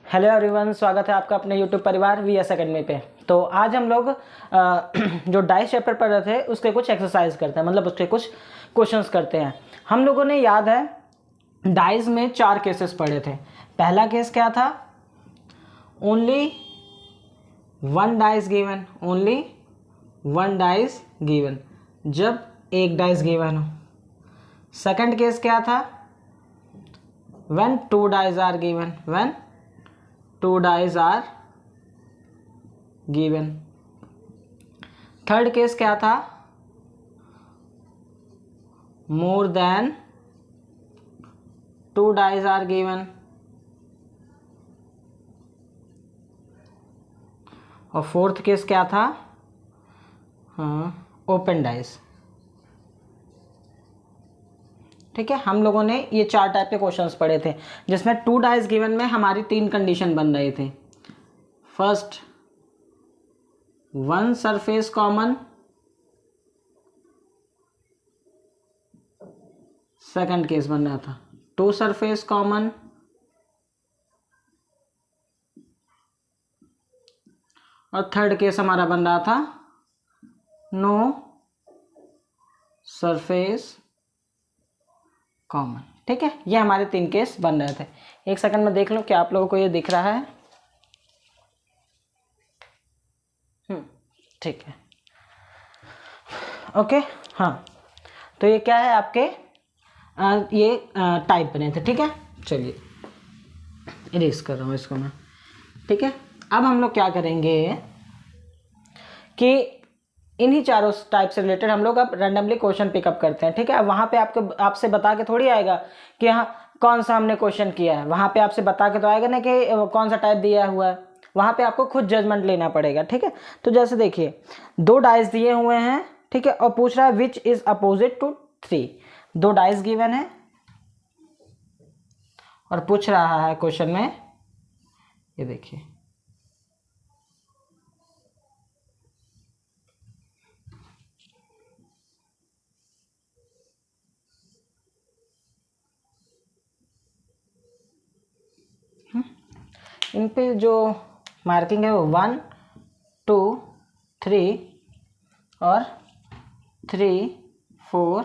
Hello everyone, स्वागत है आपका अपने यूट्यूब परिवार वीएस एकेडमी पे। तो आज हम लोग जो डाइस चैप्टर पढ़ रहे थे उसके कुछ एक्सरसाइज करते हैं, मतलब उसके कुछ क्वेश्चंस करते हैं। हम लोगों ने याद है डाइस में 4 केसेस पढ़े थे। पहला केस क्या था? Only one dice given, only one dice given, जब एक डाइस गिवन हो। सेकंड केस क्या था? When 2 dice are given, when 2 dice are given. Third case क्या था? More than 2 dice are given. और फोर्थ केस क्या था? Open dice. ठीक है, हम लोगों ने ये 4 टाइप के क्वेश्चंस पढ़े थे जिसमें 2 डाइस गिवन में हमारी 3 कंडीशन बन रही थी। First, one surface common. Second case बन रहा था 2 सरफेस कॉमन। और थर्ड केस हमारा बन रहा था नो सरफेस कॉमन। ठीक है, ये हमारे 3 केस बन रहे थे। एक सेकंड में देख लो क्या आप लोगों को ये दिख रहा है। ठीक है, ओके। हाँ, तो ये क्या है आपके ये टाइप बने थे। ठीक है, चलिए इरेज कर रहा हूँ इसको मैं। ठीक है, अब हम लोग क्या करेंगे कि इन्हीं चारों टाइप से रिलेटेड हम लोग अब रैंडमली क्वेश्चन पिकअप करते हैं। ठीक है, वहाँ पे आपसे बता के थोड़ी आएगा कि हाँ कौन सा हमने क्वेश्चन किया है। वहाँ पे आपसे बता के तो आएगा ना कि कौन सा टाइप दिया हुआ है। वहाँ पे आपको खुद जजमेंट लेना पड़ेगा। ठीक है, तो जैसे देखिए 2 डाइस दिए हुए हैं। ठीक है, और पूछ रहा है which is opposite to 3। 2 dice given है और पूछ रहा है क्वेश्चन में, ये देखिए इन पे जो मार्किंग है वो 1 2 3 और 3 4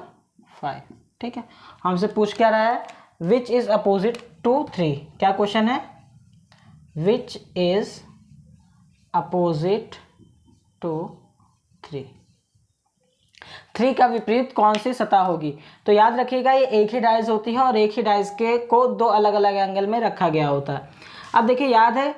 5। ठीक है, हमसे पूछ क्या रहा है? Which is opposite to 3। क्या क्वेश्चन है? Which is opposite to 3। 3 का विपरीत कौन सी सतह होगी? तो याद रखिएगा ये एक ही डाइस होती है और एक ही डाइस के को 2 अलग अलग एंगल में रखा गया होता है। अब देखिए, याद है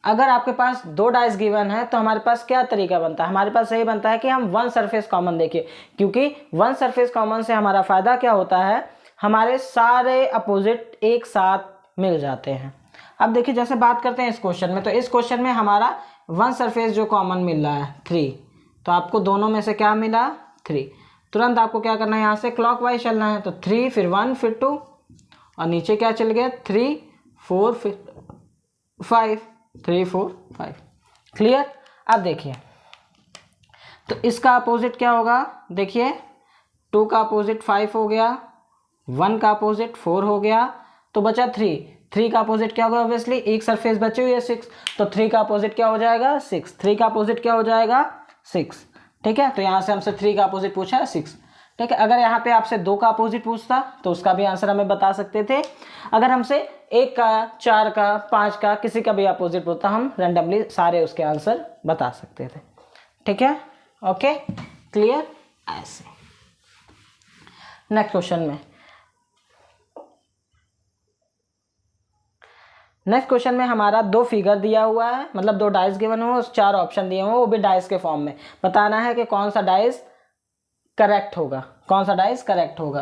अगर आपके पास 2 डाइस गिवन है तो हमारे पास क्या तरीका बनता है? हमारे पास यही बनता है कि हम वन सरफेस कॉमन देखिए, क्योंकि वन सरफेस कॉमन से हमारा फायदा क्या होता है? हमारे सारे अपोजिट एक साथ मिल जाते हैं। अब देखिए जैसे बात करते हैं इस क्वेश्चन में, तो इस क्वेश्चन में हमारा वन सरफेस जो कॉमन मिल रहा है 3, तो आपको दोनों में से क्या मिला? 3। तुरंत आपको क्या करना है? यहाँ से क्लॉकवाइज चलना है, तो 3 फिर 1 फिर 2 और नीचे क्या चल गया? 3 4 फिर 5, 3 4 5। क्लियर? अब देखिए तो इसका अपोजिट क्या होगा? देखिए 2 का अपोजिट 5 हो गया, 1 का अपोजिट 4 हो गया, तो बचा 3। 3 का अपोजिट क्या होगा? ऑब्वियसली एक सरफेस बची हुई है 6, तो 3 का अपोजिट क्या हो जाएगा? 6। 3 का अपोजिट क्या हो जाएगा? 6। ठीक है, तो यहाँ से हमसे 3 का अपोजिट पूछा है 6। ठीक है, अगर यहाँ पे आपसे 2 का अपोजिट पूछता तो उसका भी आंसर हमें बता सकते थे। अगर हमसे 1 का, 4 का, 5 का, किसी का भी अपोजिट पूछता हम रैंडमली सारे उसके आंसर बता सकते थे। ठीक है, ओके, क्लियर? ऐसे नेक्स्ट क्वेश्चन में, नेक्स्ट क्वेश्चन में हमारा 2 फिगर दिया हुआ है, मतलब 2 डाइस गिवन हुए, 4 ऑप्शन दिए हुए, वो भी डाइस के फॉर्म में। बताना है कि कौन सा डाइस करेक्ट होगा, कौन सा डाइस करेक्ट होगा,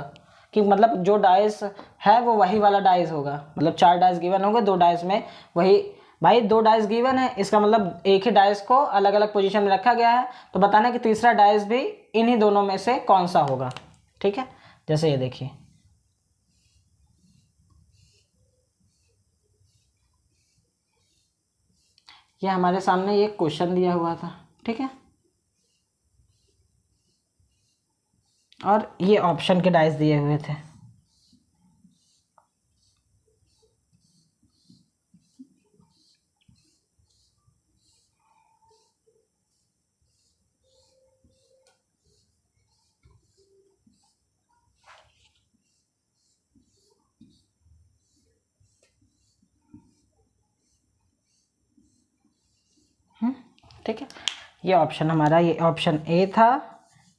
कि मतलब जो डाइस है वो वही वाला डाइस होगा। मतलब 4 डाइस गिवन होंगे, 2 डाइस में वही, भाई 2 डाइस गिवन है इसका मतलब एक ही डाइस को अलग अलग पोजीशन में रखा गया है, तो बताना है कि तीसरा डाइस भी इन्हीं दोनों में से कौन सा होगा। ठीक है, जैसे ये देखिए ये हमारे सामने एक क्वेश्चन दिया हुआ था। ठीक है, और ये ऑप्शन के डाइस दिए हुए थे। ठीक है, ये ऑप्शन हमारा, ये ऑप्शन ए था,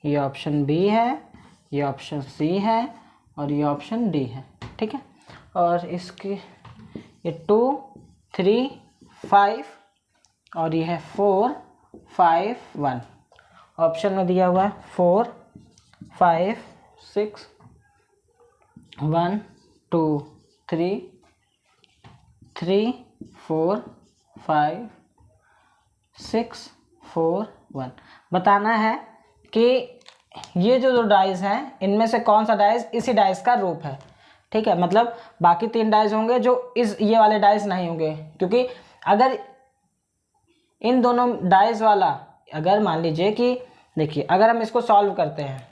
ये ऑप्शन बी है, ये ऑप्शन सी है और ये ऑप्शन डी है। ठीक है, और इसकी ये 2 3 5 और ये है 4 5 1। ऑप्शन में दिया हुआ है 4 5 6 1 2 3 3 4 5 6 4 1। बताना है कि ये जो डाइस हैं इनमें से कौन सा डाइस इसी डाइस का रूप है। ठीक है, मतलब बाकी 3 डाइस होंगे जो ये वाले डाइस नहीं होंगे, क्योंकि अगर इन दोनों डाइस वाला, अगर मान लीजिए कि देखिए अगर हम इसको सॉल्व करते हैं,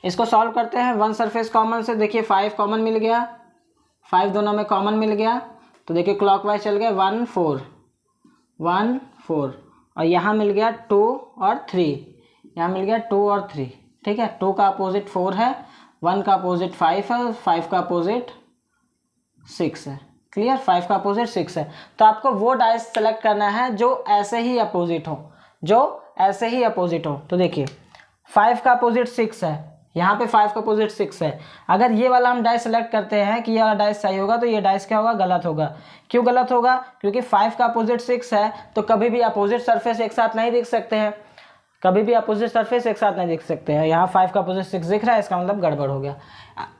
इसको सॉल्व करते हैं, 1 सरफेस कॉमन से देखिए 5 कॉमन मिल गया, 5 दोनों में कॉमन मिल गया, तो देखिए क्लॉकवाइज चल गया 1 4 1 4 और यहाँ मिल गया 2 और 3, यहाँ मिल गया 2 और 3। ठीक है, 2 का अपोजिट 4 है, 1 का अपोजिट 5 है, 5 का अपोजिट 6 है। क्लियर, 5 का अपोजिट 6 है। तो आपको वो डाइस सेलेक्ट करना है जो ऐसे ही अपोजिट हो, जो ऐसे ही अपोजिट हो। तो देखिए 5 का अपोजिट 6 है, यहाँ पे 5 का अपोजिट 6 है। अगर ये वाला हम डाइस सेलेक्ट करते हैं कि ये वाला डाइस सही होगा, तो ये डाइस क्या होगा, गलत होगा। क्यों गलत होगा, क्योंकि 5 का अपोजिट 6 है, तो कभी भी अपोजिट सरफेस एक साथ नहीं दिख सकते हैं, कभी भी अपोजिट सरफेस एक साथ नहीं दिख सकते हैं। यहाँ 5 का अपोजिट 6 दिख रहा है, इसका मतलब गड़बड़ हो गया।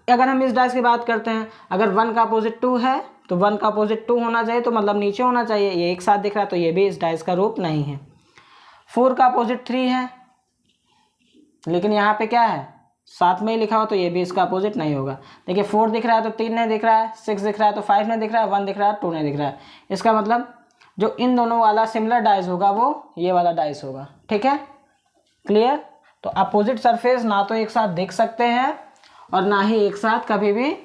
अगर हम इस डाइस की बात करते हैं, अगर 1 का अपोजिट 2 है तो 1 का अपोजिट 2 होना चाहिए, तो मतलब नीचे होना चाहिए, ये एक साथ दिख रहा है, तो ये भी इस डाइस का रूप नहीं है। 4 का अपोजिट 3 है, लेकिन यहाँ पे क्या है, साथ में ही लिखा हो, तो ये भी इसका अपोजिट नहीं होगा। देखिए 4 दिख रहा है तो 3 नहीं दिख रहा है, 6 दिख रहा है तो 5 नहीं दिख रहा है, 1 दिख रहा है 2 नहीं दिख रहा है। इसका मतलब जो इन दोनों वाला सिमिलर डाइस होगा वो ये वाला डाइस होगा। ठीक है, क्लियर। तो अपोजिट सरफेस ना तो एक साथ दिख सकते हैं और ना ही एक साथ कभी भी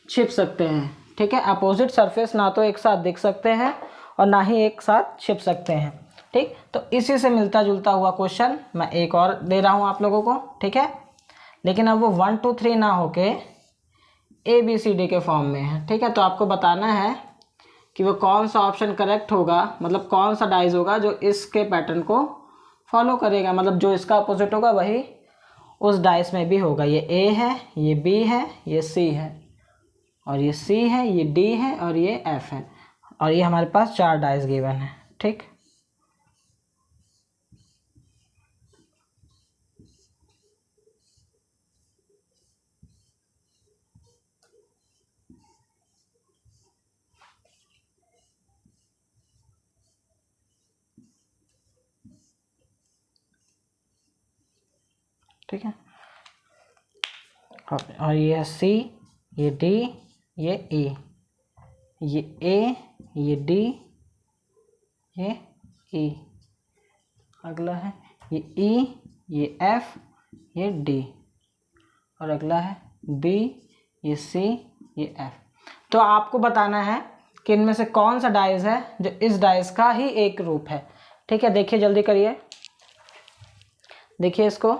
छिप सकते हैं। ठीक है, अपोजिट सरफेस ना तो एक साथ दिख सकते हैं और ना ही एक साथ छिप सकते हैं। ठीक, तो इसी से मिलता जुलता हुआ क्वेश्चन मैं एक और दे रहा हूँ आप लोगों को। ठीक है, लेकिन अब वो 1 2 3 ना होके ABCD के फॉर्म में है। ठीक है, तो आपको बताना है कि वो कौन सा ऑप्शन करेक्ट होगा, मतलब कौन सा डाइस होगा जो इसके पैटर्न को फॉलो करेगा, मतलब जो इसका अपोजिट होगा वही उस डाइस में भी होगा। ये A है, ये B है, ये C है और ये C है, ये D है और ये F है, और ये हमारे पास 4 डाइस गिवन है। ठीक, ठीक है, और ये C, ये D, ये E, ये A, ये D, ये E, अगला है ये E, ये F, ये D, और अगला है B, ये C, ये F। तो आपको बताना है कि इनमें से कौन सा डाइस है जो इस डाइस का ही एक रूप है। ठीक है, देखिए जल्दी करिए, देखिए इसको,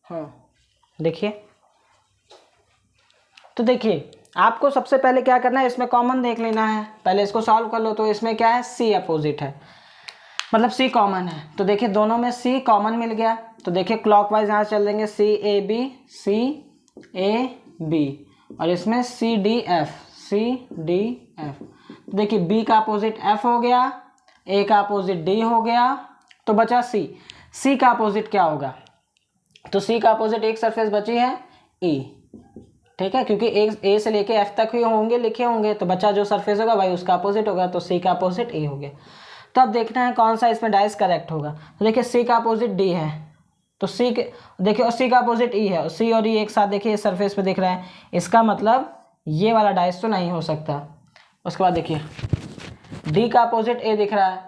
हाँ देखिए। तो देखिए आपको सबसे पहले क्या करना है, इसमें कॉमन देख लेना है, पहले इसको सॉल्व कर लो। तो इसमें क्या है, C अपोजिट है, मतलब C कॉमन है। तो देखिए दोनों में C कॉमन मिल गया, तो देखिए क्लॉकवाइज यहाँ चल देंगे, C A B और इसमें C D F। तो देखिए B का अपोजिट F हो गया, A का अपोजिट D हो गया, तो बचा C का अपोजिट क्या होगा, तो C का अपोजिट एक सरफेस बची है E। ठीक है, क्योंकि A से लेके F तक ही होंगे लिखे होंगे, तो बच्चा जो सरफेस होगा वही उसका अपोजिट होगा, तो C का अपोजिट A हो गया। तो अब देखना है कौन सा इसमें डाइस करेक्ट होगा। तो देखिए C का अपोजिट D है, तो C के देखिए, और C का अपोजिट E है, C और E एक साथ देखिए इस सरफेस पे दिख रहा है, इसका मतलब ये वाला डाइस तो नहीं हो सकता। उसके बाद देखिए D का अपोजिट A दिख रहा है,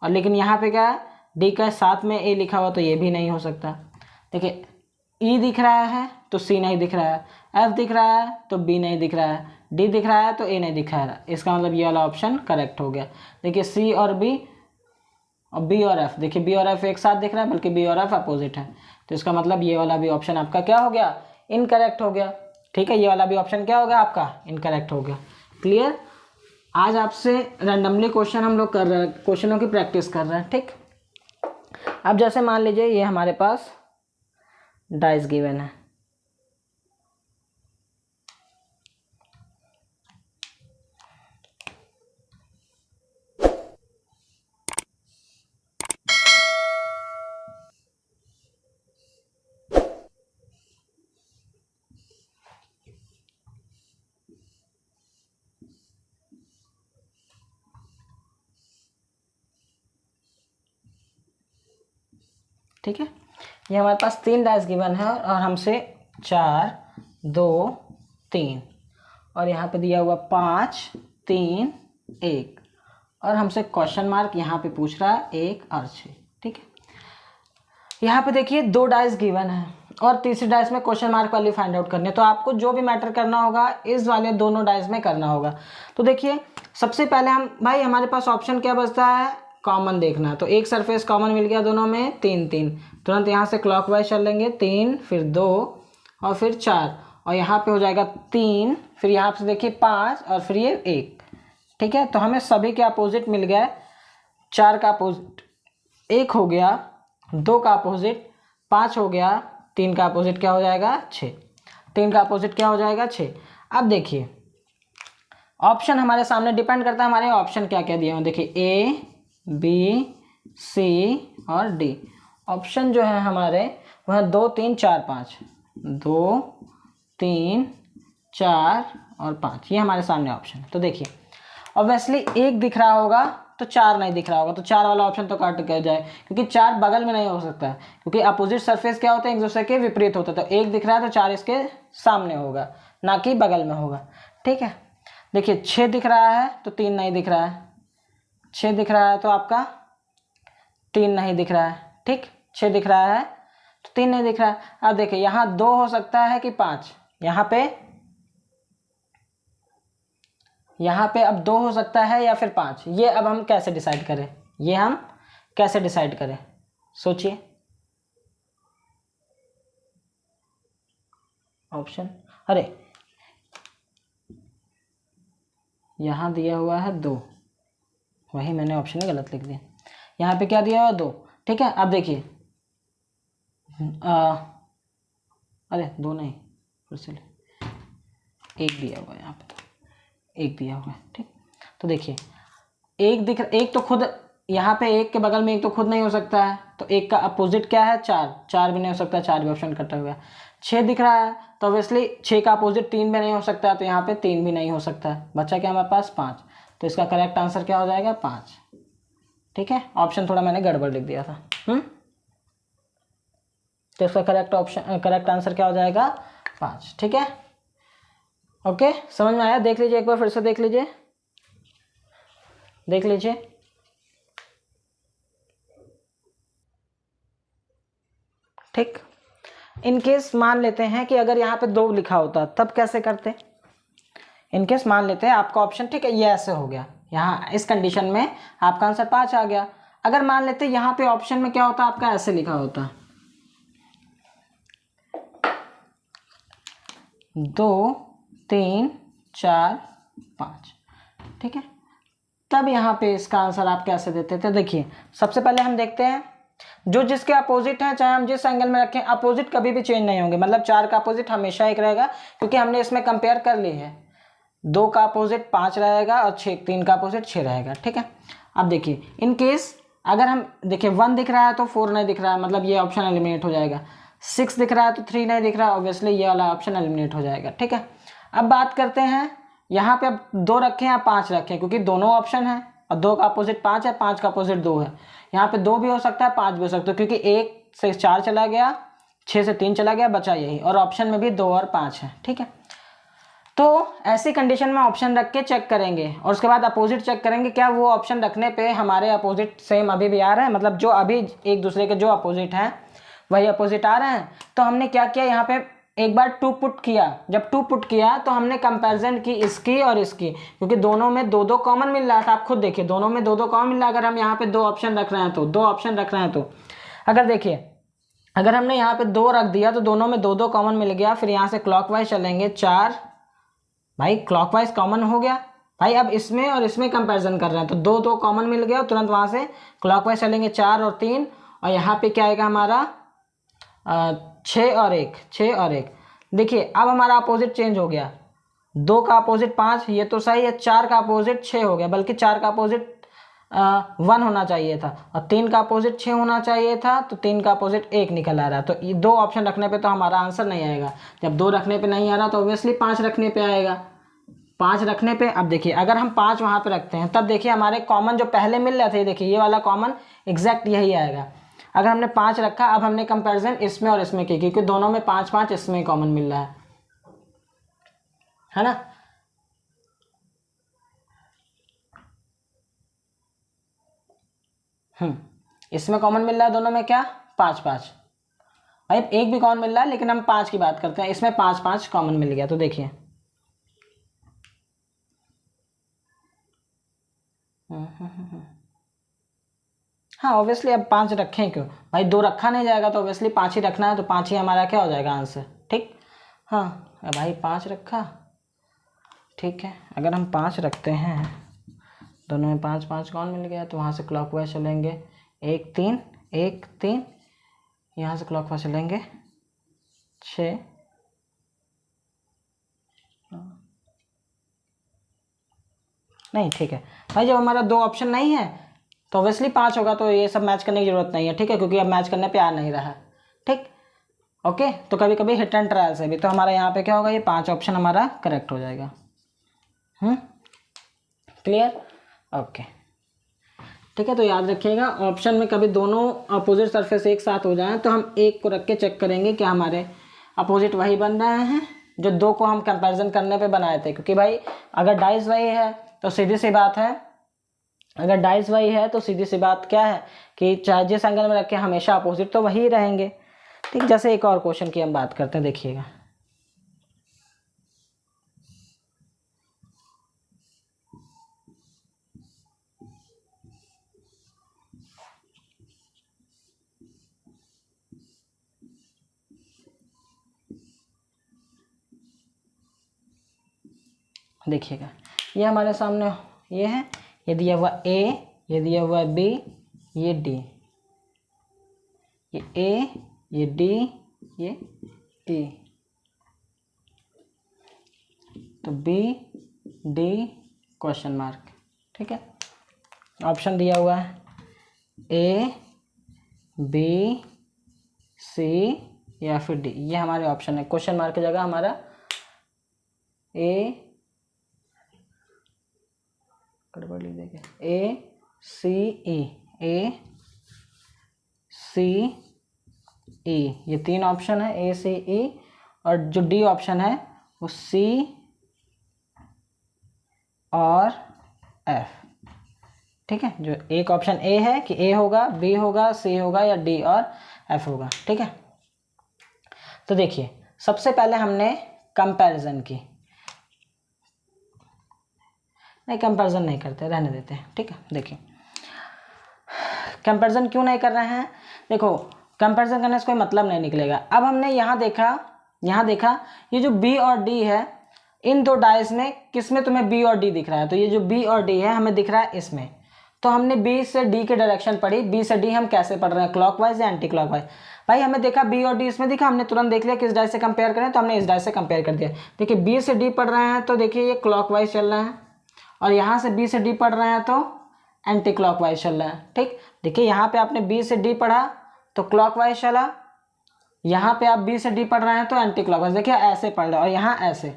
और लेकिन यहाँ पे क्या है, D का साथ में A लिखा हुआ, तो ये भी नहीं हो सकता। देखिए E दिख रहा है तो C नहीं दिख रहा है, F दिख रहा है तो B नहीं दिख रहा है, D दिख रहा है तो A नहीं दिख रहा है, इसका मतलब ये वाला ऑप्शन करेक्ट हो गया। देखिए C और B और B और F, देखिए B और F एक साथ दिख रहा है, बल्कि B और F अपोजिट है, तो इसका मतलब ये वाला भी ऑप्शन आपका क्या हो गया, इनकरेक्ट हो गया। ठीक है, ये वाला भी ऑप्शन क्या हो गया आपका, इनकरेक्ट हो गया। क्लियर। आज आपसे रैंडमली क्वेश्चन हम लोग कर रहे हैं, क्वेश्चनों की प्रैक्टिस कर रहे हैं। ठीक, अब जैसे मान लीजिए ये हमारे पास डाइस गिवन है, ठीक है। ये हमारे पास 3 डाइस गिवन है और हमसे 4 2 3 और यहाँ पे दिया हुआ 5 3 1 और हमसे क्वेश्चन मार्क यहाँ पे पूछ रहा है 1 और 6। ठीक है, यहाँ पे देखिए 2 डाइस गिवन है और तीसरी डाइस में क्वेश्चन मार्क वाली फाइंड आउट करनी है। तो आपको जो भी मैटर करना होगा इस वाले दोनों डाइस में करना होगा। तो देखिए सबसे पहले हम भाई हमारे पास ऑप्शन क्या बचता है, कॉमन देखना। तो एक सरफेस कॉमन मिल गया दोनों में, 3 3, तुरंत यहाँ से क्लॉकवाइज चलेंगे, 3 फिर 2 और फिर 4 और यहाँ पे हो जाएगा 3, फिर यहाँ से देखिए 5 और फिर ये 1। ठीक है, तो हमें सभी के अपोजिट मिल गए। 4 का अपोजिट 1 हो गया, 2 का अपोजिट 5 हो गया, 3 का अपोजिट क्या हो जाएगा 6, 3 का अपोजिट क्या हो जाएगा 6। अब देखिए ऑप्शन हमारे सामने डिपेंड करता है हमारे ऑप्शन क्या क्या दिए हैं। देखिए ए बी सी और डी। ऑप्शन जो है हमारे वह 2 3 4 5, 2 3 4 और 5, ये हमारे सामने ऑप्शन है। तो देखिए ऑब्वियसली 1 दिख रहा होगा तो 4 नहीं दिख रहा होगा, तो 4 वाला ऑप्शन तो काट कर जाए, क्योंकि 4 बगल में नहीं हो सकता है, क्योंकि अपोजिट सरफेस क्या होता है, एक दूसरे के विपरीत होता है। तो 1 दिख रहा है तो 4 इसके सामने होगा, ना कि बगल में होगा। ठीक है, देखिए 6 दिख रहा है तो 3 नहीं दिख रहा है, 6 दिख रहा है तो आपका 3 नहीं दिख रहा है। ठीक, 6 दिख रहा है तो 3 नहीं दिख रहा है। अब देखिए यहाँ 2 हो सकता है कि 5, यहाँ पे अब 2 हो सकता है या फिर 5। ये अब हम कैसे डिसाइड करें, ये हम कैसे डिसाइड करें, सोचिए। ऑप्शन, अरे यहाँ दिया हुआ है 2, वही मैंने ऑप्शन में गलत लिख दिया। यहाँ पे क्या दिया हुआ 2। ठीक है, अब देखिए अरे 2 नहीं, फिर से 1 दिया हुआ है, यहाँ पे 1 दिया हुआ है। ठीक, तो देखिए 1 तो खुद यहाँ पे 1 के बगल में 1 तो खुद नहीं हो सकता है, तो 1 का अपोजिट क्या है 4, 4 भी नहीं हो सकता, 4 भी ऑप्शन कटा हुआ है। 6 दिख रहा है तो ऑब्वियसली 6 का अपोजिट 3 भी नहीं हो सकता, तो यहाँ पे 3 भी नहीं हो सकता है। बच्चा क्या हमारे पास 5, तो इसका करेक्ट आंसर क्या हो जाएगा 5। ठीक है, ऑप्शन थोड़ा मैंने गड़बड़ लिख दिया था। तो इसका करेक्ट आंसर क्या हो जाएगा 5। ठीक है, ओके, समझ में आया। देख लीजिए एक बार फिर से देख लीजिए, ठीक। इनकेस मान लेते हैं कि अगर यहाँ पे 2 लिखा होता तब कैसे करते। इनकेस मान लेते हैं आपका ऑप्शन, ठीक है, ये ऐसे हो गया, यहाँ इस कंडीशन में आपका आंसर 5 आ गया। अगर मान लेते यहाँ पे ऑप्शन में क्या होता आपका ऐसे लिखा होता 2 3 4 5। ठीक है, तब यहाँ पे इसका आंसर आप कैसे देते थे। देखिए सबसे पहले हम देखते हैं जो जिसके अपोजिट है, चाहे हम जिस एंगल में रखें, अपोजिट कभी भी चेंज नहीं होंगे। मतलब 4 का अपोजिट हमेशा 1 रहेगा, क्योंकि हमने इसमें कंपेयर कर ली है। 2 का अपोजिट 5 रहेगा और 3 का अपोजिट 6 रहेगा। ठीक है, अब देखिए इन केस अगर हम देखिए 1 दिख रहा है तो 4 नहीं दिख रहा है, मतलब ये ऑप्शन एलिमिनेट हो जाएगा। 6 दिख रहा है तो 3 नहीं दिख रहा है, ऑब्वियसली ये वाला ऑप्शन एलिमिनेट हो जाएगा। ठीक है, अब बात करते हैं यहाँ पे अब 2 रखें या 5 रखें, क्योंकि दोनों ऑप्शन है और 2 का अपोजिट 5 है, 5 का अपोजिट 2 है। यहाँ पे 2 भी हो सकता है, 5 भी हो सकता है, क्योंकि 1 से 4 चला गया, 6 से 3 चला गया, बचा यही, और ऑप्शन में भी 2 और 5 है। ठीक है, तो ऐसी कंडीशन में ऑप्शन रख के चेक करेंगे और उसके बाद अपोजिट चेक करेंगे, क्या वो ऑप्शन रखने पे हमारे अपोजिट सेम अभी भी आ रहा है, मतलब जो अभी एक दूसरे के जो अपोजिट हैं वही अपोजिट आ रहे हैं। तो हमने क्या किया, यहाँ पे एक बार 2 पुट किया। जब 2 पुट किया तो हमने कंपैरिजन की इसकी और इसकी, क्योंकि दोनों में 2 2 कॉमन मिल रहा था। आप खुद देखिए दोनों में 2 2 कॉमन मिल रहा है। अगर हम यहाँ पे 2 ऑप्शन रख रहे हैं तो 2 ऑप्शन रख रहे हैं तो अगर देखिए अगर हमने यहाँ पे 2 रख दिया तो दोनों में 2 2 कॉमन मिल गया, फिर यहाँ से क्लॉकवाइज चलेंगे 4, भाई क्लॉकवाइज कॉमन हो गया भाई। अब इसमें और इसमें कंपैरिजन कर रहे हैं तो 2 2 कॉमन मिल गया, तुरंत वहाँ से क्लॉकवाइज चलेंगे 4 और 3, और यहाँ पे क्या आएगा हमारा 6 और 1, 6 और 1। देखिए अब हमारा अपोजिट चेंज हो गया, 2 का अपोजिट 5, ये तो सही है, 4 का अपोजिट 6 हो गया, बल्कि 4 का अपोजिट 1 होना चाहिए था, और 3 का अपोजिट 6 होना चाहिए था, तो 3 का अपोजिट 1 निकल आ रहा है। तो ये 2 ऑप्शन रखने पे तो हमारा आंसर नहीं आएगा। जब 2 रखने पे नहीं आ रहा तो ऑब्वियसली 5 रखने पे आएगा। 5 रखने पे, अब देखिए अगर हम 5 वहाँ पे रखते हैं तब देखिए हमारे कॉमन जो पहले मिल रहे थे, देखिए ये वाला कॉमन एग्जैक्ट यही आएगा। अगर हमने 5 रखा, अब हमने कंपैरिजन इसमें और इसमें की, क्योंकि दोनों में 5 5 इसमें कॉमन मिल रहा है ना। इसमें कॉमन मिल रहा है दोनों में क्या, 5 5, भाई एक भी कॉमन मिल रहा है लेकिन हम 5 की बात करते हैं, इसमें 5 5 कॉमन मिल गया। तो देखिए हाँ ऑब्वियसली अब 5 रखें क्यों भाई, 2 रखा नहीं जाएगा तो ऑब्वियसली 5 ही रखना है, तो 5 ही हमारा क्या हो जाएगा आंसर। ठीक, हाँ भाई 5 रखा, ठीक है। अगर हम 5 रखते हैं, दोनों में 5 5 कौन मिल गया, तो वहाँ से क्लॉकवाइज चलेंगे 1 3 1 3, यहाँ से क्लॉकवाइज चलेंगे 6, नहीं ठीक है भाई। जब हमारा 2 ऑप्शन नहीं है तो ऑब्वियसली 5 होगा, तो ये सब मैच करने की जरूरत नहीं है, ठीक है, क्योंकि अब मैच करने पे आ नहीं रहा है। ठीक, ओके। तो कभी कभी हिट एंड ट्रायल से भी, तो हमारा यहाँ पे क्या होगा, ये 5 ऑप्शन हमारा करेक्ट हो जाएगा। क्लियर, ओके ठीक है। तो याद रखिएगा ऑप्शन में कभी दोनों अपोजिट सरफेस एक साथ हो जाएं तो हम एक को रख के चेक करेंगे कि हमारे अपोजिट वही बन रहे हैं जो 2 को हम कंपैरिजन करने पे बनाए थे। क्योंकि भाई अगर डाइस वही है तो सीधी सी बात है, अगर डाइस वही है तो सीधी सी बात क्या है कि चाहे जिस एंगल में रखे हमेशा अपोजिट तो वही रहेंगे। ठीक, जैसे एक और क्वेश्चन की हम बात करते हैं, देखिएगा देखिएगा ये हमारे सामने ये है, ये दिया हुआ ए, ये दिया हुआ बी, ये डी, ये ए, ये डी, ये ई, तो बी डी क्वेश्चन मार्क। ठीक है, ऑप्शन दिया हुआ है ए बी सी या फिर डी, ये हमारे ऑप्शन है। क्वेश्चन मार्क की जगह हमारा ए, गड़बड़ लिख देंगे, ए सी ई, ए सी ई, ये 3 ऑप्शन है, ए सी ई, और जो डी ऑप्शन है वो सी और एफ। ठीक है, जो एक ऑप्शन ए है कि ए होगा, बी होगा, सी होगा, या डी और एफ होगा। ठीक है, तो देखिए सबसे पहले हमने कंपैरिजन की, नहीं कंपैरिजन नहीं करते, रहने देते हैं। ठीक है, देखिए कंपैरिजन क्यों नहीं कर रहे हैं, देखो कंपैरिजन करने से कोई मतलब नहीं निकलेगा। अब हमने यहाँ देखा ये जो बी और डी है, इन 2 डाइस में किस में तुम्हें बी और डी दिख रहा है, तो ये जो बी और डी है हमें दिख रहा है इसमें। तो हमने बी से डी के डायरेक्शन पढ़ी, बी से डी हम कैसे पढ़ रहे हैं, क्लॉकवाइज या एंटी क्लॉकवाइज। भाई हमें देखा बी और डी इसमें दिखा, हमने तुरंत देख लिया किस डाइस से कंपेयर करें, तो हमने इस डाइस से कंपेयर कर दिया। देखिए बी से डी पढ़ रहे हैं तो देखिए ये क्लॉकवाइज चल रहा है, और यहाँ से बी से डी पढ़ रहे हैं तो एंटी क्लॉकवाइज चल रहा है। ठीक, देखिए यहाँ पे आपने बी से डी पढ़ा तो क्लॉकवाइज चला, यहाँ पे आप बी से डी पढ़ रहे हैं तो एंटी क्लॉकवाइज। देखिए ऐसे पढ़ रहे हैं और यहाँ ऐसे,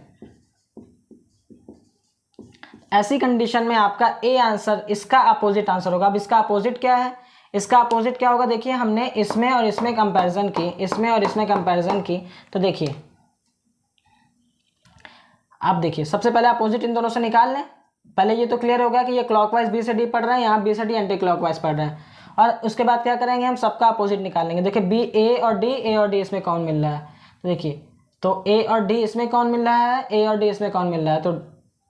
ऐसी कंडीशन में आपका ए आंसर इसका अपोजिट आंसर होगा। अब इसका अपोजिट क्या है, इसका अपोजिट क्या होगा, देखिए हमने इसमें और इसमें कंपैरिजन की, इसमें और इसमें कंपैरिजन की, तो देखिए आप देखिए सबसे पहले अपोजिट इन दोनों से निकाल लें। पहले ये तो क्लियर हो गया कि ये क्लॉकवाइज बी से डी पढ़ रहे हैं, यहाँ बी से डी एंटी क्लॉकवाइज पढ़ रहे हैं। और उसके बाद क्या करेंगे, हम सबका अपोजिट निकाल लेंगे। देखिए बी ए और डी इसमें कौन मिल रहा है, तो देखिए तो ए और डी इसमें कौन मिल रहा है, ए और डी इसमें कौन मिल रहा है, तो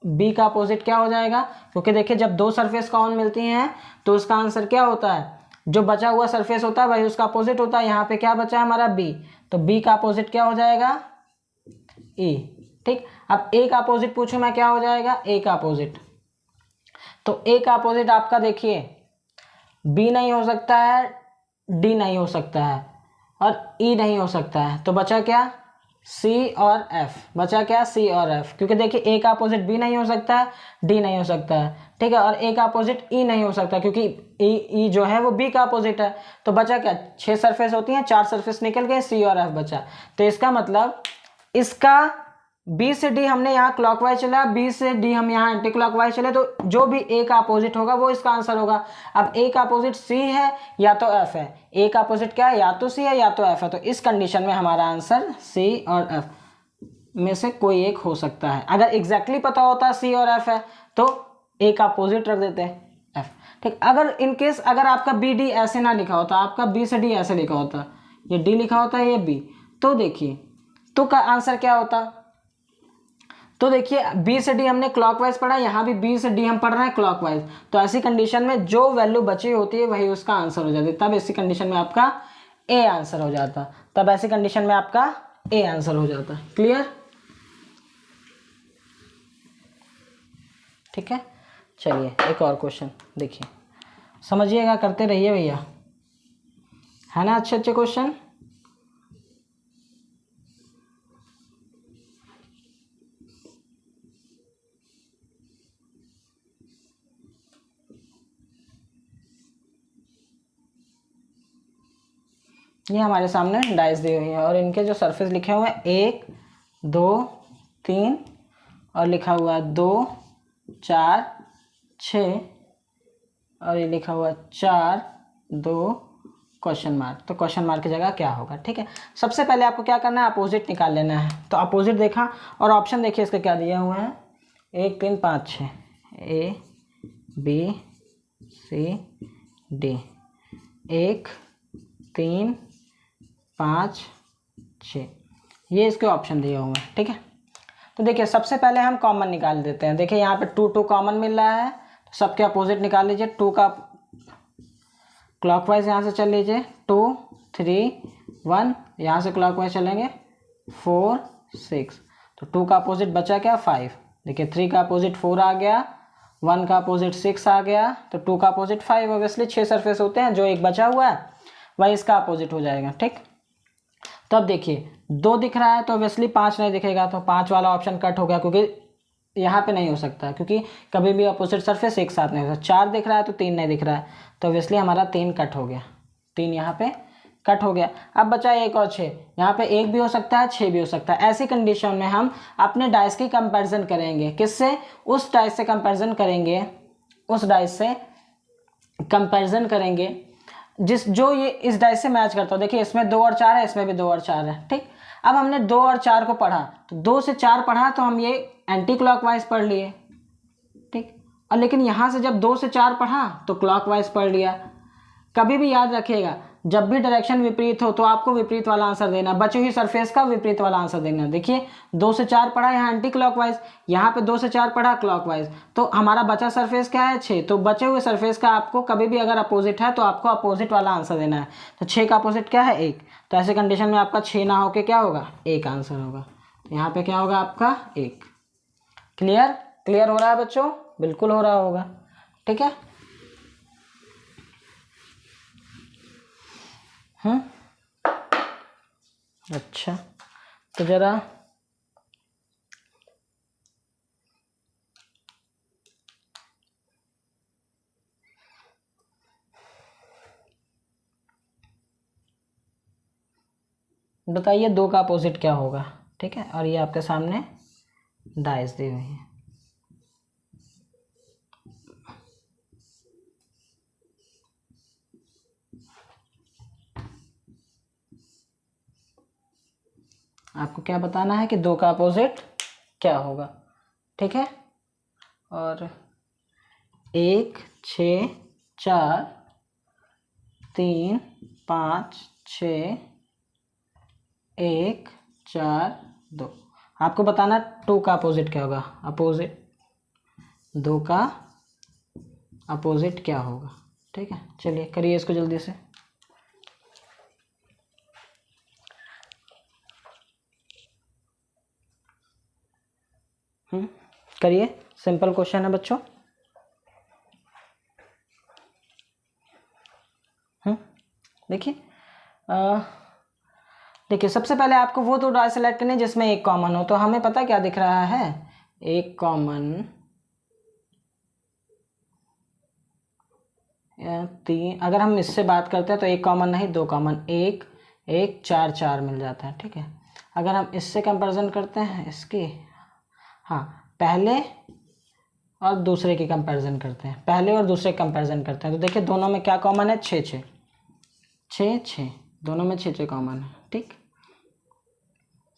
बी का अपोजिट क्या हो जाएगा, क्योंकि देखिए जब 2 सरफेस कॉमन मिलती हैं तो उसका आंसर क्या होता है, जो बचा हुआ सरफेस होता है वही उसका अपोजिट होता है। यहाँ पे क्या बचा है हमारा बी, तो बी का अपोजिट क्या हो जाएगा ई। ठीक, अब ए का अपोजिट पूछूं मैं, क्या हो जाएगा ए का अपोजिट। तो ए का अपोजिट आपका देखिए बी नहीं हो सकता है, डी नहीं हो सकता है और ई नहीं हो सकता है, तो बचा क्या सी और एफ। बचा क्या सी और एफ, क्योंकि देखिए ए का अपोजिट बी नहीं हो सकता है, डी नहीं हो सकता है, ठीक है, और ए का अपोजिट ई नहीं हो सकता क्योंकि ई जो है वो बी का अपोजिट है। तो बचा क्या 6 सरफेस होती हैं, 4 सरफेस निकल गए, सी और एफ बचा। तो इसका मतलब इसका बी से डी हमने यहाँ क्लॉकवाइज चला, बी से डी हम यहाँ एंटी क्लॉकवाइज चले, तो जो भी ए का अपोजिट होगा वो इसका आंसर होगा। अब ए का अपोजिट सी है या तो एफ है, ए का अपोजिट क्या है या तो सी है या तो एफ है, तो इस कंडीशन में हमारा आंसर सी और एफ में से कोई एक हो सकता है। अगर एग्जैक्टली पता होता सी और एफ है तो ए का अपोजिट रख देते हैं एफ। ठीक, अगर इनकेस अगर आपका बी डी ऐसे ना लिखा होता, आपका बी से डी ऐसे लिखा होता, ये डी लिखा होता है ये बी, तो देखिए तो का आंसर क्या होता। तो देखिए बी से डी हमने क्लॉकवाइज पढ़ा, यहाँ भी बी से डी हम पढ़ रहे हैं क्लॉकवाइज, तो ऐसी कंडीशन में जो वैल्यू बची होती है वही उसका आंसर हो जाती है। तब ऐसी कंडीशन में आपका ए आंसर हो जाता, तब ऐसी कंडीशन में आपका ए आंसर हो जाता। क्लियर? ठीक है, चलिए एक और क्वेश्चन देखिए, समझिएगा, करते रहिए भैया, है ना अच्छे अच्छे क्वेश्चन। ये हमारे सामने डाइस दी हुई है और इनके जो सरफेस लिखे हुए हैं 1 2 3 और लिखा हुआ है 2 4 6 और ये लिखा हुआ 4 2 क्वेश्चन मार्क। तो क्वेश्चन मार्क की जगह क्या होगा? ठीक है, सबसे पहले आपको क्या करना है, अपोजिट निकाल लेना है। तो अपोजिट देखा और ऑप्शन देखिए इसके क्या दिए हुए हैं, 1 3 5 6, ए बी सी डी, 1 3 5 6, ये इसके ऑप्शन दिए हुए हैं। ठीक है, तो देखिए सबसे पहले हम कॉमन निकाल देते हैं। देखिए यहाँ पे 2 2 कॉमन मिल रहा है, तो सबके अपोजिट निकाल लीजिए। 2 का क्लॉकवाइज यहाँ से चल लीजिए, 2 3 1, यहाँ से क्लॉकवाइज चलेंगे 4 6, तो 2 का अपोजिट बचा क्या 5। देखिए 3 का अपोजिट 4 आ गया, 1 का अपोजिट 6 आ गया, तो 2 का अपोजिट 5। ऑब्वियसली 6 सरफेस होते हैं, जो एक बचा हुआ है वही इसका अपोजिट हो जाएगा। ठीक, तो अब देखिए 2 दिख रहा है तो ऑब्वियसली 5 नहीं दिखेगा, तो 5 वाला ऑप्शन कट हो गया, क्योंकि यहाँ पे नहीं हो सकता, क्योंकि कभी भी अपोजिट सरफेस एक साथ नहीं हो सकता। 4 दिख रहा है तो 3 नहीं दिख रहा है, तो ऑब्वियसली हमारा 3 कट हो गया, 3 यहाँ पे कट हो गया। अब बचा 1 और 6, यहाँ पे 1 भी हो सकता है 6 भी हो सकता है। ऐसी कंडीशन में हम अपने डाइस की कंपैरिजन करेंगे, किससे? उस डाइस से कंपैरिजन करेंगे, उस डाइस से कंपैरिजन करेंगे जो ये इस डाइस से मैच करता हो। देखिए इसमें 2 और 4 है, इसमें भी 2 और 4 है। ठीक, अब हमने 2 और 4 को पढ़ा, तो 2 से 4 पढ़ा तो हम ये एंटी क्लॉकवाइज पढ़ लिए। ठीक, और लेकिन यहाँ से जब 2 से 4 पढ़ा तो क्लॉकवाइज पढ़ लिया। कभी भी याद रखिएगा, जब भी डायरेक्शन विपरीत हो तो आपको विपरीत वाला आंसर देना, बची हुई सरफेस का विपरीत वाला आंसर देना। देखिए 2 से 4 पढ़ा यहाँ एंटी क्लॉकवाइज, यहाँ पे 2 से 4 पढ़ा क्लॉकवाइज, तो हमारा बचा सरफेस क्या है 6। तो बचे हुए सरफेस का आपको कभी भी अगर अपोजिट है तो आपको अपोजिट वाला आंसर देना है। तो 6 का अपोजिट क्या है 1, तो ऐसे कंडीशन में आपका 6 ना होके क्या होगा 1 आंसर होगा। तो यहाँ पे क्या होगा आपका 1। क्लियर? क्लियर हो रहा है बच्चों? बिल्कुल हो रहा होगा। ठीक है, अच्छा, तो जरा बताइए 2 का अपोजिट क्या होगा? ठीक है, और ये आपके सामने डाइस दी हुई है। आपको क्या बताना है कि 2 का अपोजिट क्या होगा। ठीक है, और 1 6 4 3 5 6 1 4 2, आपको बताना 2 का अपोजिट क्या होगा। अपोजिट 2 का अपोजिट क्या होगा? ठीक है, चलिए करिए इसको जल्दी से। करिए, सिंपल क्वेश्चन है बच्चों। देखिए देखिए, सबसे पहले आपको वो 2 डाई सेलेक्ट करनी है जिसमें एक कॉमन हो। तो हमें पता क्या दिख रहा है, एक कॉमन 3। अगर हम इससे बात करते हैं तो एक कॉमन नहीं, 2 कॉमन, 1 1 4 4 मिल जाता है। ठीक है, अगर हम इससे कंपैरिजन करते हैं इसकी, हाँ पहले और दूसरे की कंपैरिजन करते हैं, पहले और दूसरे कंपैरिजन करते हैं, तो देखिए दोनों में क्या कॉमन है, 6 6 6 6, दोनों में 6 6 कॉमन है। ठीक,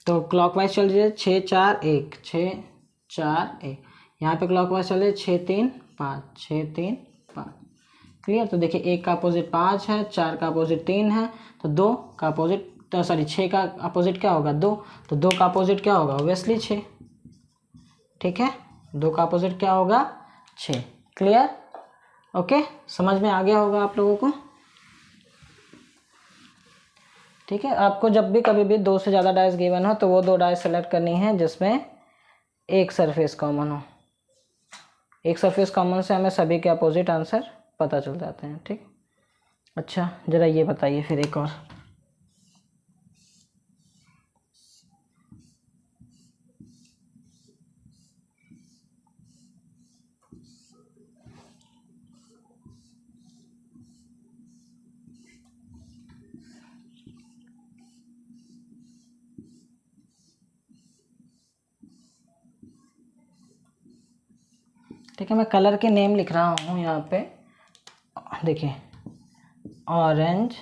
तो क्लॉकवाइज चल रही है 6 4 1 6 4 1, यहाँ पे क्लॉकवाइज चल रही है 6 3 5 6 3 5। क्लियर, तो देखिए 1 का अपोजिट 5 है, 4 का अपोजिट 3 है, तो 2 का अपोजिट, तो सॉरी 6 का अपोजिट क्या होगा, 2, तो 2 का अपोजिट क्या होगा, ऑब्वियसली 6। ठीक है, 2 का अपोजिट क्या होगा, 6। क्लियर, ओके, समझ में आ गया होगा आप लोगों को। ठीक है, आपको जब भी कभी भी 2 से ज़्यादा डाइस गिवन हो तो वो 2 डाइस सेलेक्ट करनी है जिसमें एक सरफेस कॉमन हो। एक सरफेस कॉमन से हमें सभी के अपोजिट आंसर पता चल जाते हैं। ठीक, अच्छा ज़रा ये बताइए फिर एक और। ठीक है, मैं कलर के नेम लिख रहा हूँ यहाँ पे, देखिए ऑरेंज,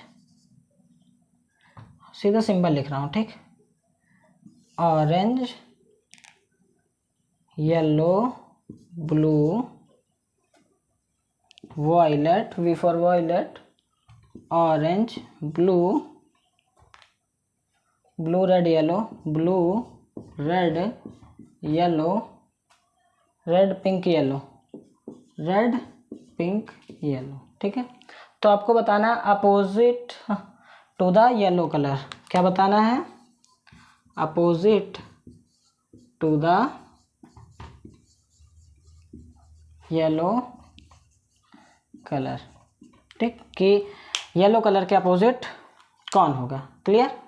सीधा सिंबल लिख रहा हूँ। ठीक, orange, yellow, blue, violet, V for violet, orange, blue, blue red yellow, blue red yellow, red pink yellow, red pink yellow. ठीक है, तो आपको बताना है opposite to the yellow colour. क्या बताना है, opposite to the yellow colour. ठीक, कि येलो कलर के अपोजिट कौन होगा। क्लियर,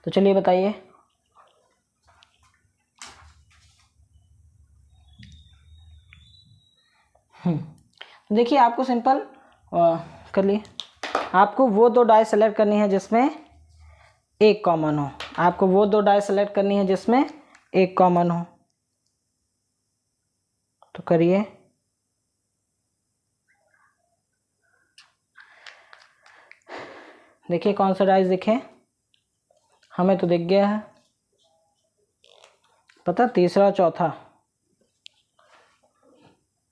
तो चलिए बताइए। देखिए आपको सिंपल कर लिए, आपको वो 2 डाई सेलेक्ट करनी है जिसमें एक कॉमन हो। आपको वो 2 डाई सेलेक्ट करनी है जिसमें एक कॉमन हो, तो करिए। देखिए कौन सा डाइस दिखे, हमें तो दिख गया है, पता, तीसरा और चौथा,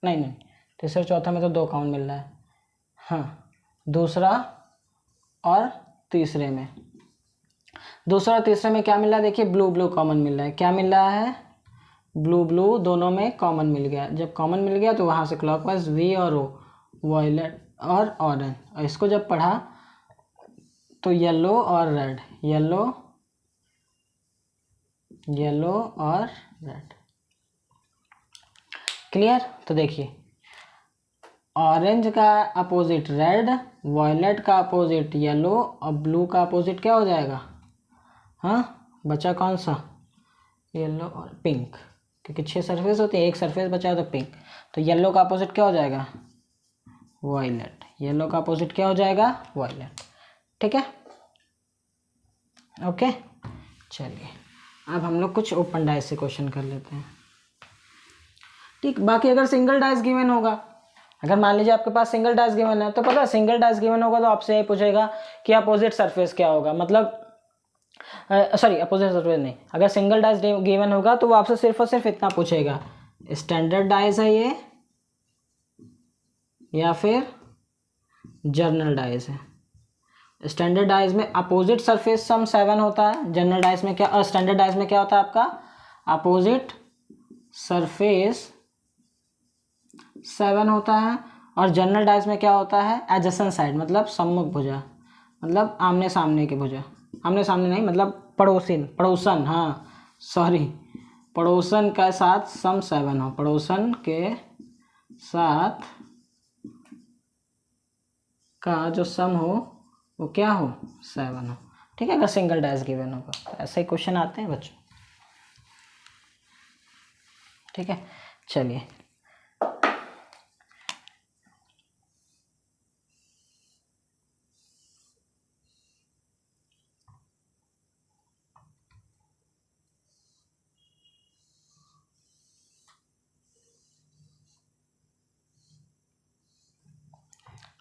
नहीं तीसरा चौथा में तो 2 कॉमन मिल रहा है। हाँ, दूसरा और तीसरे में, दूसरा और तीसरे में क्या मिल रहा है, देखिए ब्लू ब्लू कॉमन मिल रहा है। क्या मिल रहा है, ब्लू ब्लू, दोनों में कॉमन मिल गया। जब कॉमन मिल गया तो वहाँ से क्लॉकवाइज वी और ओ, वॉयलेट और ऑरेंज, और इसको जब पढ़ा तो येलो और रेड, येलो येलो और रेड। क्लियर, तो देखिए ऑरेंज का अपोजिट रेड, वॉयलेट का अपोजिट येलो, और ब्लू का अपोजिट क्या हो जाएगा, हाँ बचा कौन सा, येलो और पिंक, क्योंकि 6 सरफेस होती है, एक सरफेस बचा तो पिंक, तो येलो का अपोजिट क्या हो जाएगा, वॉयलेट, येलो का अपोजिट क्या हो जाएगा, वॉयलेट। ठीक है, ओके, चलिए अब हम लोग कुछ ओपन डाइस से क्वेश्चन कर लेते हैं। ठीक, बाकी अगर सिंगल डाइस गिवन होगा, अगर मान लीजिए आपके पास सिंगल डाइस गिवन है, तो पता है सिंगल डाइस गिवन होगा तो आपसे ये पूछेगा कि अपोजिट सरफेस क्या होगा, मतलब सॉरी अपोजिट सरफेस नहीं, अगर सिंगल डाइस गिवन होगा तो वो आपसे सिर्फ और सिर्फ इतना पूछेगा, स्टैंडर्ड डाइस है ये या फिर जर्नल डाइस है। स्टैंडर्ड डाइस में अपोजिट सरफेस सम 7 होता है, जनरल डाइस में क्या, स्टैंडर्ड डाइस में क्या होता है आपका, अपोजिट सरफेस 7 होता है, और जनरल डाइस में क्या होता है, एडजेसेंट साइड मतलब सम्मुख भुजा, मतलब आमने सामने की भुजा, आमने सामने नहीं मतलब पड़ोसन, हाँ सॉरी, पड़ोसन के साथ सम 7 हो, पड़ोसन के साथ का जो सम हो वो क्या हो, 7 हो। ठीक है, अगर सिंगल डैश गिवन होगा तो ऐसे ही क्वेश्चन आते हैं बच्चों। ठीक है, चलिए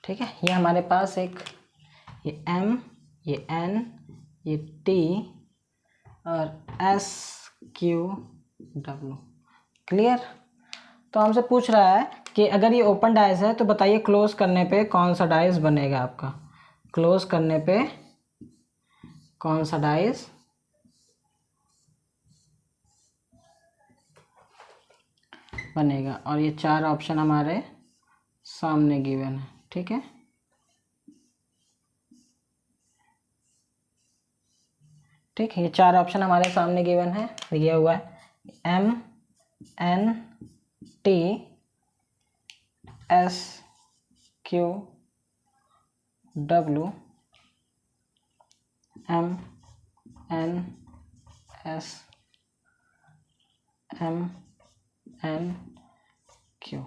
ठीक है, ये हमारे पास एक ये M, ये N, ये T और S Q W। क्लियर। तो हमसे पूछ रहा है कि अगर ये ओपन डाइस है तो बताइए क्लोज करने पे कौन सा डाइस बनेगा आपका, क्लोज करने पे कौन सा डाइस बनेगा। और ये 4 ऑप्शन हमारे सामने गिवन है। ठीक है, ठीक है, ये 4 ऑप्शन हमारे सामने गिवन है, दिया हुआ है M N T S Q W M N S M N Q।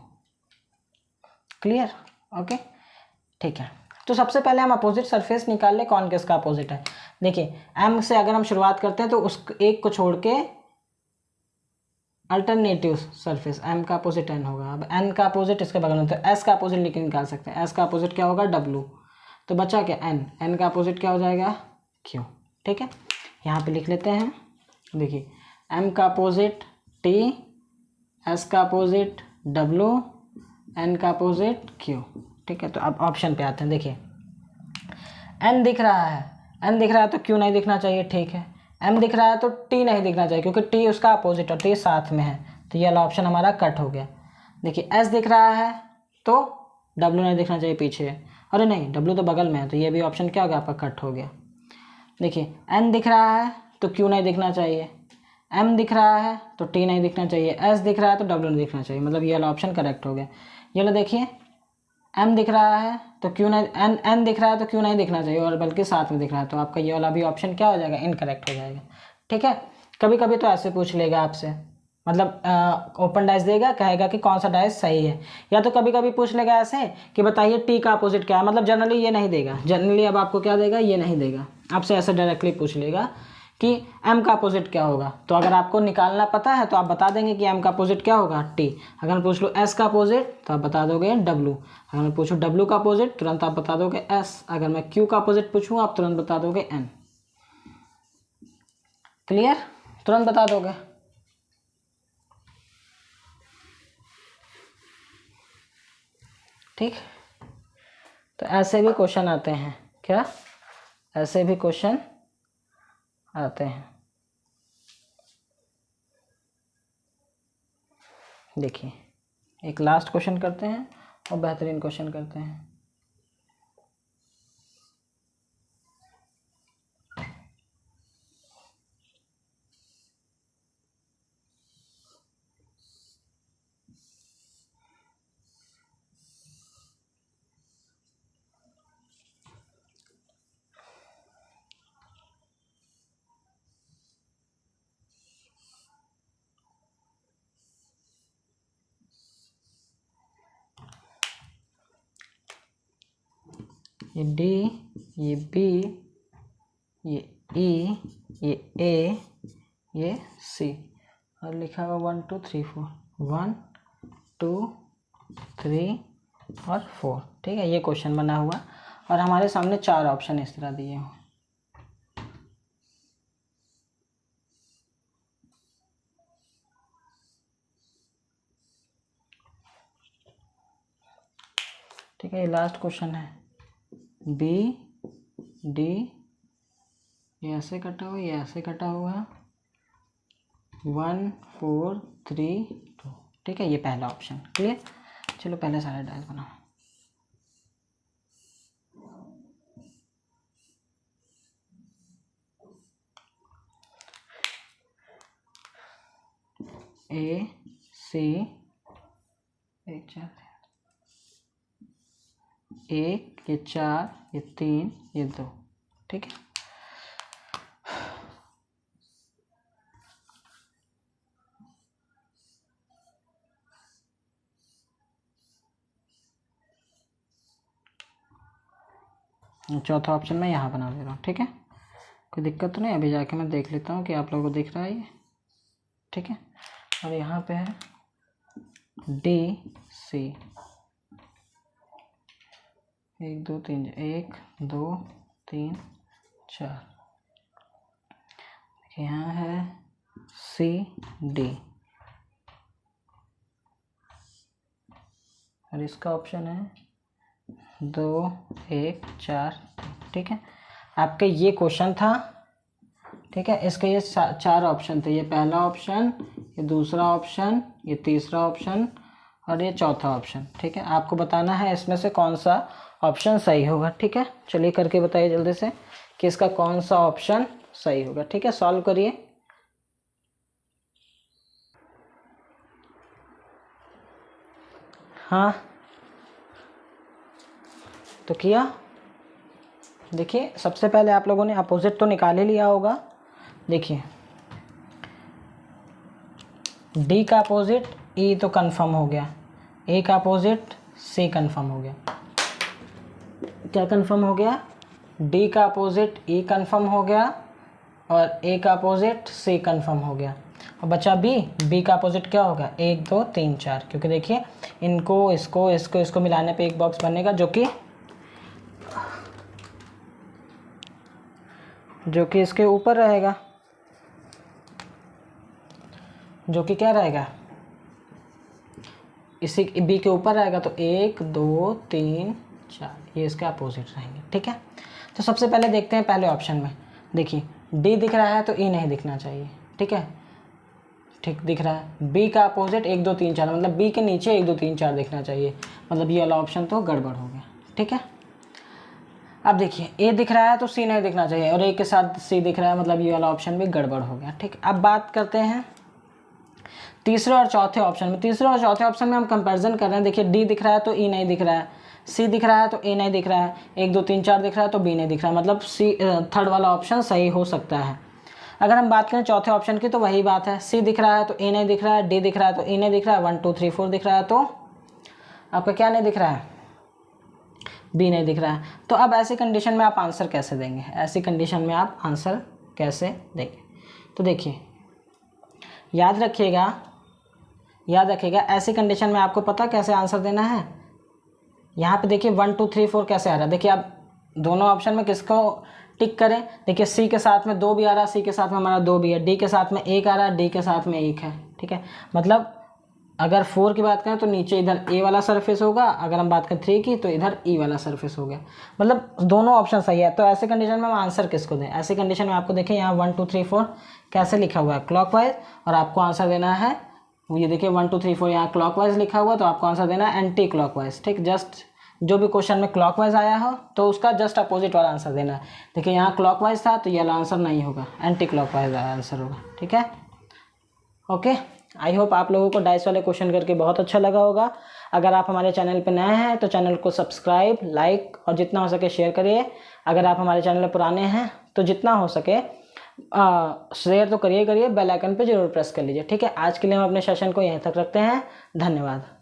Clear, okay. ठीक है, तो सबसे पहले हम अपोजिट सरफेस निकाल ले, कौन किसका अपोजिट है। देखिए M से अगर हम शुरुआत करते हैं तो उस एक को छोड़ के अल्टरनेटिव सरफेस M का अपोजिट N होगा। अब N का अपोजिट इसके बगल में, तो S का अपोजिट लेके निकाल सकते हैं। S का अपोजिट क्या होगा, W। तो बचा क्या, N का अपोजिट क्या हो जाएगा, Q। ठीक है, यहाँ पे लिख लेते हैं। देखिए M का अपोजिट T, S का अपोजिट W, N का अपोजिट Q। ठीक है, तो अब ऑप्शन पे आते हैं। देखिए N दिख रहा है तो Q नहीं दिखना चाहिए। ठीक है, M दिख रहा है तो T नहीं दिखना चाहिए क्योंकि T उसका अपोजिट और T साथ में है, तो ये वाला ऑप्शन हमारा कट हो गया। देखिए S दिख रहा है तो W नहीं दिखना चाहिए पीछे, अरे नहीं W तो बगल में है, तो ये भी ऑप्शन क्या हो गया आपका, कट हो गया। देखिए N दिख रहा है तो Q नहीं दिखना चाहिए, M दिख रहा है तो T नहीं दिखना चाहिए, S दिख रहा है तो W नहीं दिखना चाहिए, मतलब ये वाला ऑप्शन करेक्ट हो गया। ये लो देखिए M दिख रहा है तो Q नहीं, N दिख रहा है तो Q नहीं दिखना चाहिए और बल्कि साथ में दिख रहा है, तो आपका ये वाला भी ऑप्शन क्या हो जाएगा, इनकरेक्ट हो जाएगा। ठीक है, कभी कभी तो ऐसे पूछ लेगा आपसे, मतलब ओपन डाइस देगा, कहेगा कि कौन सा डाइस सही है, या तो कभी कभी पूछ लेगा ऐसे कि बताइए T का अपोजिट क्या है, मतलब जनरली ये नहीं देगा, जनरली अब आपको क्या देगा, ये नहीं देगा, आपसे ऐसे डायरेक्टली पूछ लेगा कि M का अपोजिट क्या होगा। तो अगर आपको निकालना पता है तो आप बता देंगे कि M का अपोजिट क्या होगा, T। अगर मैं पूछ लूँ S का अपोजिट तो आप बता दोगे W। अगर मैं पूछूँ W का अपोजिट तुरंत आप बता दोगे S। अगर मैं Q का अपोजिट पूछूँ आप तुरंत बता दोगे N। क्लियर, तुरंत बता दोगे। ठीक, तो ऐसे भी क्वेश्चन आते हैं क्या, ऐसे भी क्वेश्चन आते हैं। देखिए एक लास्ट क्वेश्चन करते हैं और बेहतरीन क्वेश्चन करते हैं। ये D, ये B, ये E, ये A, ये C, और लिखा हुआ 1 2 3 4, 1 2 3 और 4। ठीक है, ये क्वेश्चन बना हुआ और हमारे सामने 4 ऑप्शन इस तरह दिए हुए। ठीक है, ये लास्ट क्वेश्चन है। B D, ये ऐसे कटा हुआ, ये ऐसे कटा हुआ, 1 4 3 2। ठीक है, ये पहला ऑप्शन। क्लियर, चलो पहले सारे डाइस बनाओ। ए सी, एक चार, एक, ये चार, ये तीन, ये दो, ठीक है। चौथा ऑप्शन मैं यहाँ बना दे रहा हूँ, ठीक है, कोई दिक्कत तो नहीं। अभी जाके मैं देख लेता हूँ कि आप लोगों को दिख रहा है ये, ठीक है। और यहाँ पे है डी सी, एक दो तीन, एक दो तीन चार, यहाँ है सी डी, और इसका ऑप्शन है 2 1 4, ठीक है। आपके ये क्वेश्चन था, ठीक है। इसके ये चार ऑप्शन थे, ये पहला ऑप्शन, ये दूसरा ऑप्शन, ये तीसरा ऑप्शन और ये चौथा ऑप्शन, ठीक है। आपको बताना है इसमें से कौन सा ऑप्शन सही होगा, ठीक है। चलिए करके बताइए जल्दी से कि इसका कौन सा ऑप्शन सही होगा, ठीक है। सॉल्व करिए। हाँ, तो किया। देखिए सबसे पहले आप लोगों ने अपोजिट तो निकाल ही लिया होगा। देखिए डी का अपोजिट ई तो कंफर्म हो गया, ए का अपोजिट सी कंफर्म हो गया। क्या कंफर्म हो गया? डी का अपोजिट ई कंफर्म हो गया और ए का अपोजिट सी कंफर्म हो गया। और बचा बी का अपोजिट क्या होगा? 1 2 3 4, क्योंकि देखिए इनको इसको मिलाने पे एक बॉक्स बनेगा जो कि इसके ऊपर रहेगा, जो कि क्या रहेगा, इसी बी के ऊपर रहेगा। तो 1 2 3 4 ये इसके अपोजिट रहेंगे, ठीक है। तो सबसे पहले देखते हैं पहले ऑप्शन में। देखिए डी दिख रहा है तो ई नहीं दिखना चाहिए, ठीक है, ठीक दिख रहा है। बी का अपोजिट 1 2 3 4, मतलब बी के नीचे 1 2 3 4 दिखना चाहिए, मतलब ये वाला ऑप्शन तो गड़बड़ हो गया, ठीक है। अब देखिए ए दिख रहा है तो सी नहीं दिखना चाहिए, और ए के साथ सी दिख रहा है, मतलब ये वाला ऑप्शन भी गड़बड़ हो गया, ठीक। अब बात करते हैं तीसरे और चौथे ऑप्शन में। तीसरे और चौथे ऑप्शन में हम कंपैरिजन कर रहे हैं। देखिए डी दिख रहा है तो ई नहीं दिख रहा है, सी दिख रहा है तो ए नहीं दिख रहा है, 1 2 3 4 दिख रहा है तो बी नहीं दिख रहा है, मतलब सी थर्ड वाला ऑप्शन सही हो सकता है। अगर हम बात करें चौथे ऑप्शन की तो वही बात है, सी दिख रहा है तो ए नहीं दिख रहा है, डी दिख रहा है तो ई नहीं दिख रहा है, 1 2 3 4 दिख रहा है तो आपका क्या नहीं दिख रहा है? बी नहीं दिख रहा है। तो अब ऐसी कंडीशन में आप आंसर कैसे देंगे? ऐसी कंडीशन में आप आंसर कैसे देंगे? तो देखिए याद रखिएगा ऐसी कंडीशन में आपको पता कैसे आंसर देना है। यहाँ पे देखिए 1 2 3 4 कैसे आ रहा है। देखिए आप दोनों ऑप्शन में किसको टिक करें। देखिए सी के साथ में 2 भी आ रहा है, सी के साथ में हमारा 2 भी है, डी के साथ में 1 आ रहा है, डी के साथ में 1 है, ठीक है। मतलब अगर 4 की बात करें तो नीचे इधर ए वाला सरफेस होगा, अगर हम बात करें 3 की तो इधर ई वाला सरफेस हो गया, मतलब दोनों ऑप्शन सही है। तो ऐसे कंडीशन में हम आंसर किसको दें? ऐसी कंडीशन में आपको देखिए यहाँ 1 2 3 4 कैसे लिखा हुआ है, क्लॉकवाइज, और आपको आंसर देना है ये देखिए 1 2 3 4 यहाँ क्लॉकवाइज लिखा हुआ, तो आपको आंसर देना है एंटी क्लॉकवाइज, ठीक। जस्ट जो भी क्वेश्चन में क्लॉकवाइज आया हो तो उसका जस्ट अपोजिट वाला आंसर देना है। देखिए यहाँ क्लॉकवाइज था तो ये वाला आंसर नहीं होगा, एंटी क्लॉकवाइज आंसर होगा, ठीक है। ओके, आई होप आप लोगों को डाइस वाले क्वेश्चन करके बहुत अच्छा लगा होगा। अगर आप हमारे चैनल पर नए हैं तो चैनल को सब्सक्राइब, लाइक और जितना हो सके शेयर करिए। अगर आप हमारे चैनल पर पुराने हैं तो जितना हो सके शेयर तो करिए, बेल आइकन पे जरूर प्रेस कर लीजिए, ठीक है। आज के लिए हम अपने सेशन को यहीं तक रखते हैं। धन्यवाद।